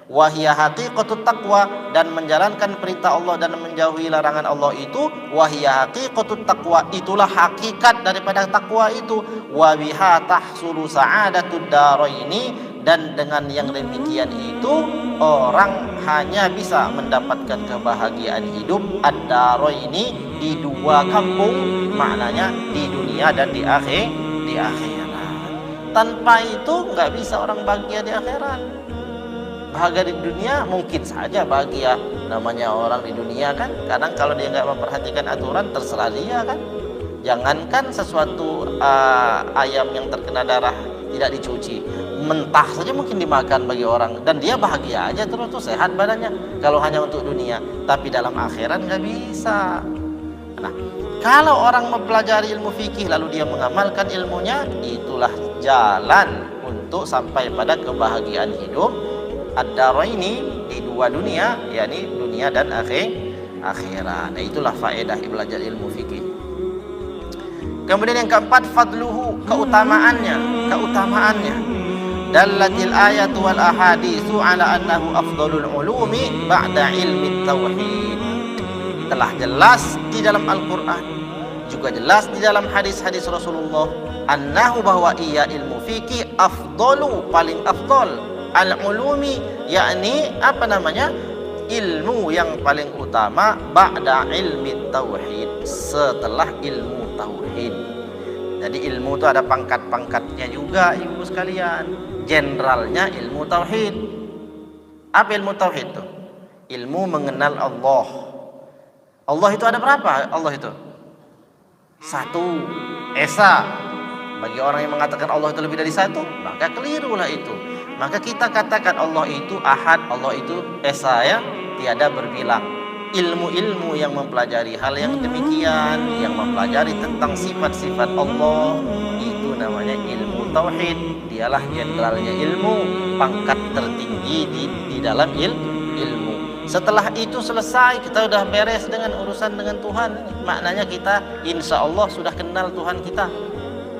Wa hiya haqiqatut taqwa, dan menjalankan perintah Allah dan menjauhi larangan Allah itu wa hiya haqiqatut taqwa, itulah hakikat daripada takwa itu. Wa biha tahsulu sa'adatud daraini, dan dengan yang demikian itu orang hanya bisa mendapatkan kebahagiaan hidup ad-daraini, di dua kampung, maknanya di dunia dan di akhirat. Tanpa itu nggak bisa orang bahagia di akhirat. Bahagia di dunia mungkin saja bahagia, namanya orang di dunia kan kadang kalau dia nggak memperhatikan aturan terserah dia kan. Jangankan sesuatu ayam yang terkena darah tidak dicuci, mentah saja mungkin dimakan bagi orang dan dia bahagia aja terus tuh, sehat badannya kalau hanya untuk dunia. Tapi dalam akhirat nggak bisa. Nah, kalau orang mempelajari ilmu fikih lalu dia mengamalkan ilmunya, itulah jalan untuk sampai pada kebahagiaan hidup ad-daraini, di dua dunia, yakni dunia dan akhirat. Nah, itulah faedah belajar ilmu fikih. Kemudian yang keempat, fadluhu, keutamaannya. Dallatil ayatu wal ahaditsu ala annahu afdalul ulumi ba'da ilmi tauhid. Telah jelas di dalam Al-Qur'an, juga jelas di dalam hadis-hadis Rasulullah, annahu, bahwa ia ilmu fikih afdalu, paling afdal, al-ulumi, yakni ilmu yang paling utama ba'da ilmi tauhid, setelah ilmu tauhid. Jadi ilmu itu ada pangkat-pangkatnya juga ibu sekalian. Generalnya ilmu tauhid. Apa ilmu tauhid itu? Ilmu mengenal Allah. Allah itu ada berapa? Allah itu satu, esa. Bagi orang yang mengatakan Allah itu lebih dari satu, maka kelirulah itu. Maka kita katakan Allah itu ahad, Allah itu esa, ya, tiada berbilang. Ilmu-ilmu yang mempelajari hal yang demikian, yang mempelajari tentang sifat-sifat Allah, itu namanya ilmu tauhid. Dialah generalnya ilmu, pangkat tertinggi di dalam ilmu. Setelah itu selesai, kita sudah beres dengan urusan dengan Tuhan. Maknanya kita insya Allah sudah kenal Tuhan kita.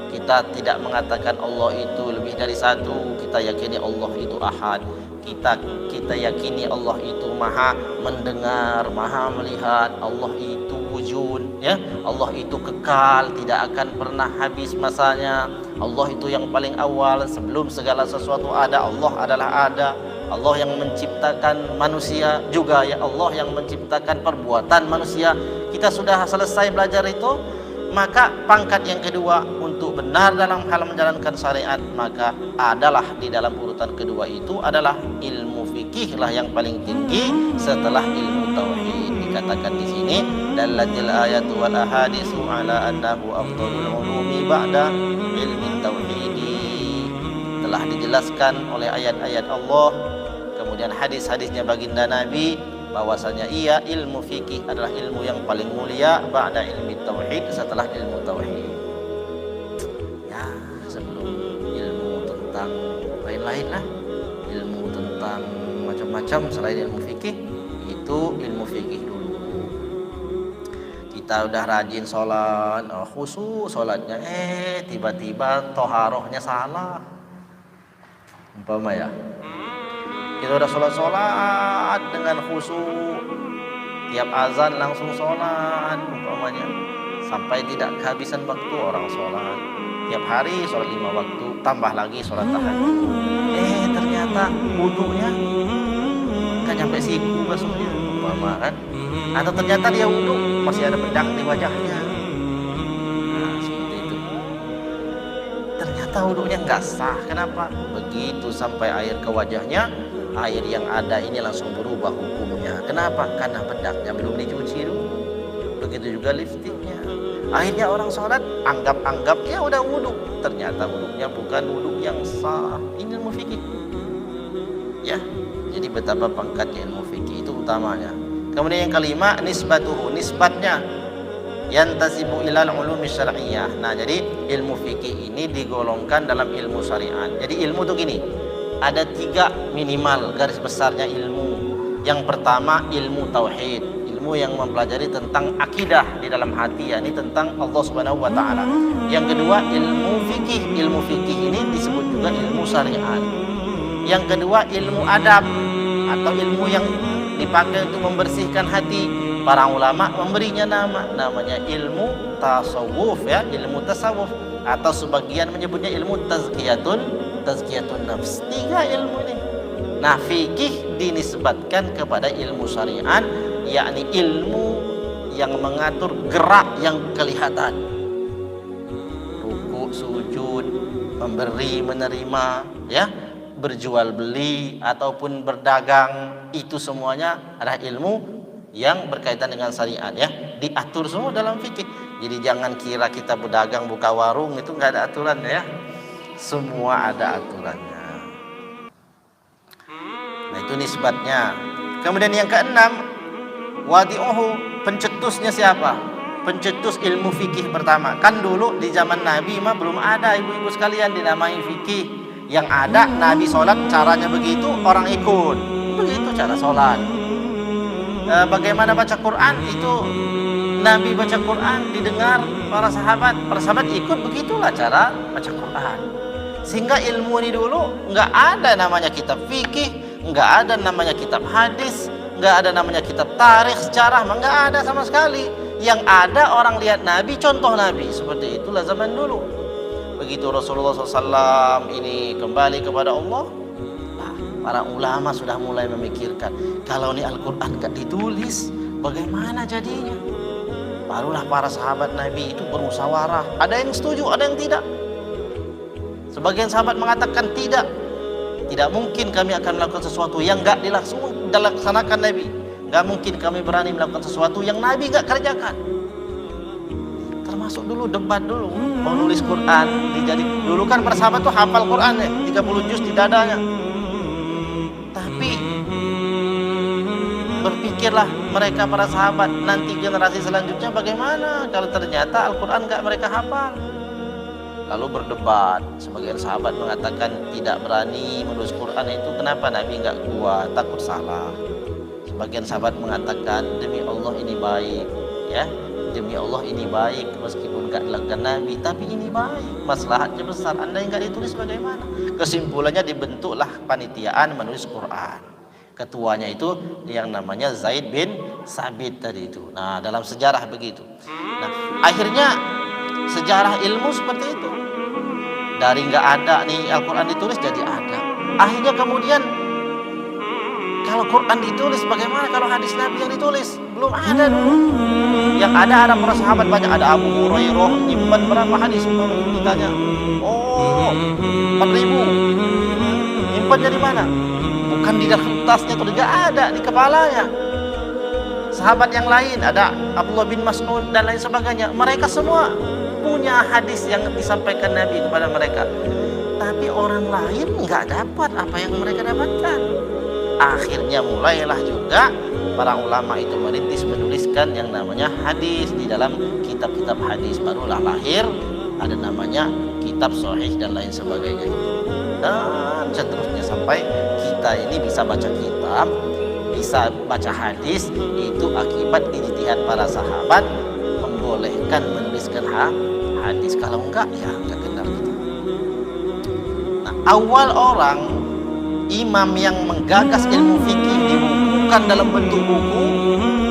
Kita tidak mengatakan Allah itu lebih dari satu. Kita yakini Allah itu ahad. Kita yakini Allah itu maha mendengar, maha melihat. Allah itu wujud, ya. Allah itu kekal, tidak akan pernah habis masanya. Allah itu yang paling awal, sebelum segala sesuatu ada, Allah adalah ada. Allah yang menciptakan manusia juga, ya, Allah yang menciptakan perbuatan manusia. Kita sudah selesai belajar itu, maka pangkat yang kedua untuk benar dalam hal menjalankan syariat, maka adalah di dalam urutan kedua itu adalah ilmu fikih lah yang paling tinggi setelah ilmu tauhid. Dikatakan di sini dallatil ayatu wal ahaditsu ala annahu afdalul ulumi ba'da ilmi tauhid. Telah dijelaskan oleh ayat-ayat Allah, kemudian hadis-hadisnya baginda Nabi, bahwasanya ia ilmu fikih adalah ilmu yang paling mulia ba'da ilmi tauhid, setelah ilmu tauhid. Ya, sebelum ilmu tentang lain-lain lah, ilmu tentang macam-macam selain ilmu fikih, itu ilmu fikih dulu. Kita udah rajin sholat, khusyuk sholatnya, tiba-tiba toharohnya salah, umpama ya. Kita udah sholat dengan khusyuk, tiap azan langsung sholat umpamanya, sampai tidak kehabisan waktu orang sholat. Tiap hari sholat 5 waktu, tambah lagi sholat tahajud. Ternyata wudunya nggak nyampe siku basuhnya umpama kan. Atau ternyata dia wudu masih ada bedak di wajahnya. Nah, seperti itu. Ternyata wudunya nggak sah. Kenapa? Begitu sampai air ke wajahnya, air yang ada ini langsung berubah hukumnya. Kenapa? Karena bedaknya belum dicuci dulu. Begitu juga lipstiknya. Akhirnya orang sholat anggap-anggapnya udah wudhu, ternyata wudhunya bukan wudhu yang sah. Ini ilmu fikih, ya. Jadi betapa pangkatnya ilmu fikih itu utamanya. Kemudian yang kelima, nisbatuhu, nisbatnya, yantasibu ilal ulumi syar'iyyah. Nah, jadi ilmu fikih ini digolongkan dalam ilmu syariat. Jadi ilmu itu gini, ada 3 minimal garis besarnya ilmu. Yang pertama ilmu tauhid, ilmu yang mempelajari tentang akidah di dalam hati, yakni tentang Allah Subhanahu wa taala. Yang kedua ilmu fikih, ilmu fikih ini disebut juga ilmu syariat. Yang kedua ilmu adab, atau ilmu yang dipakai untuk membersihkan hati, para ulama memberinya namanya ilmu tasawuf, ya, ilmu tasawuf, atau sebagian menyebutnya ilmu tazkiyatun nafs. 3 ilmu ini. Nah, fikih dinisbatkan kepada ilmu syariat, yakni ilmu yang mengatur gerak yang kelihatan, ruku, sujud, memberi, menerima, ya, berjual beli ataupun berdagang, itu semuanya adalah ilmu yang berkaitan dengan syariat, ya, diatur semua dalam fikih. Jadi jangan kira kita berdagang buka warung itu nggak ada aturannya, ya, semua ada aturannya. Nah, itu nisbatnya. Kemudian yang keenam, wadi'uhu, pencetusnya siapa? Pencetus ilmu fikih pertama. Kan dulu di zaman Nabi mah belum ada, ibu-ibu sekalian, dinamai fikih. Yang ada Nabi sholat caranya begitu, orang ikut. Begitu cara sholat. Bagaimana baca Quran, itu Nabi baca Quran didengar para sahabat ikut, begitulah cara baca Quran. Sehingga ilmu ini dulu nggak ada namanya kitab fikih, nggak ada namanya kitab hadis, nggak ada namanya kitab tarikh, sejarah, nggak ada sama sekali. Yang ada orang lihat Nabi, contoh Nabi, seperti itulah zaman dulu. Begitu Rasulullah SAW ini kembali kepada Allah, nah, para ulama sudah mulai memikirkan, kalau ini Al-Quran gak ditulis, bagaimana jadinya? Barulah para sahabat Nabi itu bermusyawarah. Ada yang setuju, ada yang tidak. Sebagian sahabat mengatakan tidak mungkin kami akan melakukan sesuatu yang gak dilaksanakan Nabi. Gak mungkin kami berani melakukan sesuatu yang Nabi gak kerjakan. Termasuk dulu debat dulu, mau nulis Quran. Dulu kan para sahabat tuh hafal Quran ya, 30 juz di dadanya. Tapi berpikirlah mereka para sahabat, nanti generasi selanjutnya bagaimana kalau ternyata Al-Quran gak mereka hafal. Lalu berdebat. Sebagian sahabat mengatakan tidak berani menulis Quran itu, kenapa? Nabi gak kuat, takut salah. Sebagian sahabat mengatakan demi Allah ini baik, ya, demi Allah ini baik, meskipun gak dilakukan Nabi, tapi ini baik, maslahatnya besar. Anda yang gak ditulis bagaimana? Kesimpulannya dibentuklah panitiaan menulis Quran. Ketuanya itu yang namanya Zaid bin Sabit tadi itu. Nah, dalam sejarah begitu. Nah, akhirnya sejarah ilmu seperti itu. Dari nggak ada nih Al-Quran ditulis jadi ada. Akhirnya kemudian kalau Quran ditulis bagaimana kalau hadis Nabi yang ditulis? Belum ada dulu. Yang ada para sahabat banyak, ada Abu Hurairah nyimpan berapa hadis ditanya. Oh, 4.000. Nyimpan dari mana? Bukan di dalam tasnya, atau tidak ada di kepalanya. Sahabat yang lain ada Abdullah bin Mas'ud dan lain sebagainya. Mereka semua punya hadis yang disampaikan Nabi kepada mereka. Tapi orang lain nggak dapat apa yang mereka dapatkan. Akhirnya mulailah juga para ulama itu merintis menuliskan yang namanya hadis di dalam kitab-kitab hadis. Barulah lahir ada namanya kitab sahih dan lain sebagainya. Dan seterusnya sampai kita ini bisa baca kitab, bisa baca hadis, itu akibat ijtihad para sahabat membolehkan menuliskan hadis. Kalau enggak, ya enggak kenal kita. Nah, awal orang imam yang menggagas ilmu fikih dibukukan dalam bentuk buku.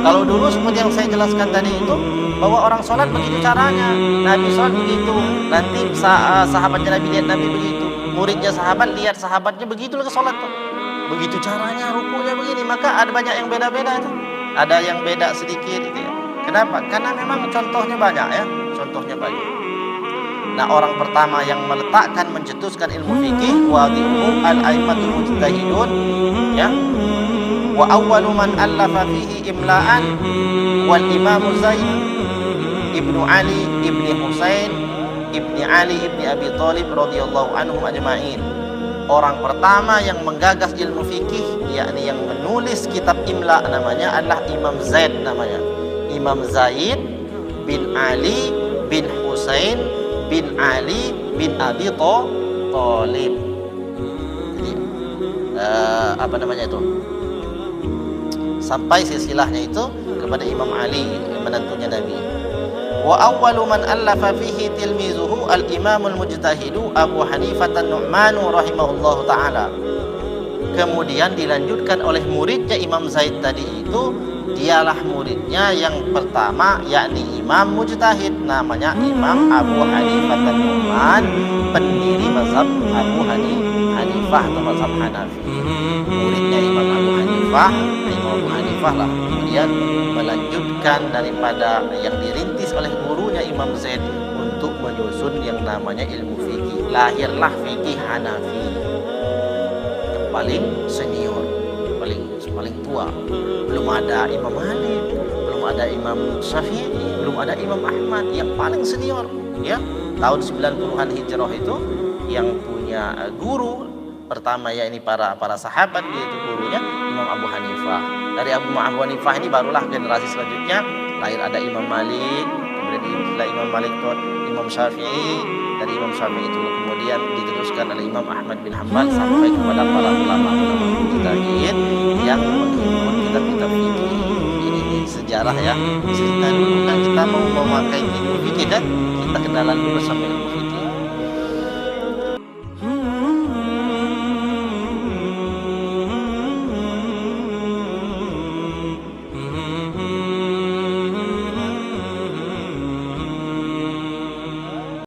Kalau dulu seperti yang saya jelaskan tadi itu, bahwa orang sholat begitu caranya, Nabi sholat begitu, nanti sahabatnya Nabi lihat Nabi begitu, muridnya sahabat lihat sahabatnya begitu lagi sholat tuh. Begitu caranya, rukunya begini. Maka ada banyak yang beda-beda itu. Ada yang beda sedikit gitu ya. Kenapa? Karena memang contohnya banyak ya. Contohnya banyak. Nah, orang pertama yang meletakkan, mencetuskan ilmu fikih wadi'uhu al-a'immatul mujtahidun, ya. Wa awwalu man allafa fihi imla'an wal imamu Zaid ibnu Ali ibni Husain ibni Ali ibni Abi Thalib radhiyallahu anhum ajma'in. Orang pertama yang menggagas ilmu fikih, yakni yang menulis kitab imla namanya adalah Imam Zaid namanya. Imam Zaid bin Ali bin Husain bin Ali bin Abi Thalib. Jadi apa namanya itu? Sampai silsilahnya itu kepada Imam Ali, menantunya Nabi. Wa awwalu man allafa fihi tilmizuhu al-imamul mujtahidu Abu Hanifah an-Nu'man rahimahullahu taala. kemudian dilanjutkan oleh muridnya Imam Zaid tadi itu, dialah muridnya yang pertama, yakni Imam Mujtahid, namanya Imam Abu Hanifah An-Nu'man, pendiri mazhab Abu Hanifah atau mazhab Hanafi. Muridnya Imam Abu Hanifah, Imam Abu Hanifah lah kemudian melanjutkan daripada yang dirintis oleh gurunya Imam Zaid untuk menyusun yang namanya ilmu fikih. Lahirlah fikih Hanafi yang paling senior, paling tua. Belum ada Imam Malik, belum ada Imam Syafi'i, belum ada Imam Ahmad, yang paling senior ya. Tahun 90-an Hijrah itu yang punya guru pertama ya ini para sahabat, yaitu gurunya Imam Abu Hanifah. Dari Abu Hanifah ini barulah generasi selanjutnya lahir ada Imam Malik, kemudian setelah Imam Malik itu Imam Syafi'i, dari Imam Syafi'i itu kemudian diteruskan oleh Imam Ahmad bin Hanbal sampai kepada para ulama-ulama mujtahid yang menghimpun kitab-kitab fikih. Ini sejarah ya, cerita dulu kan kita mau memakai ilmu fikih kan, kita kenalan dulu sama ilmu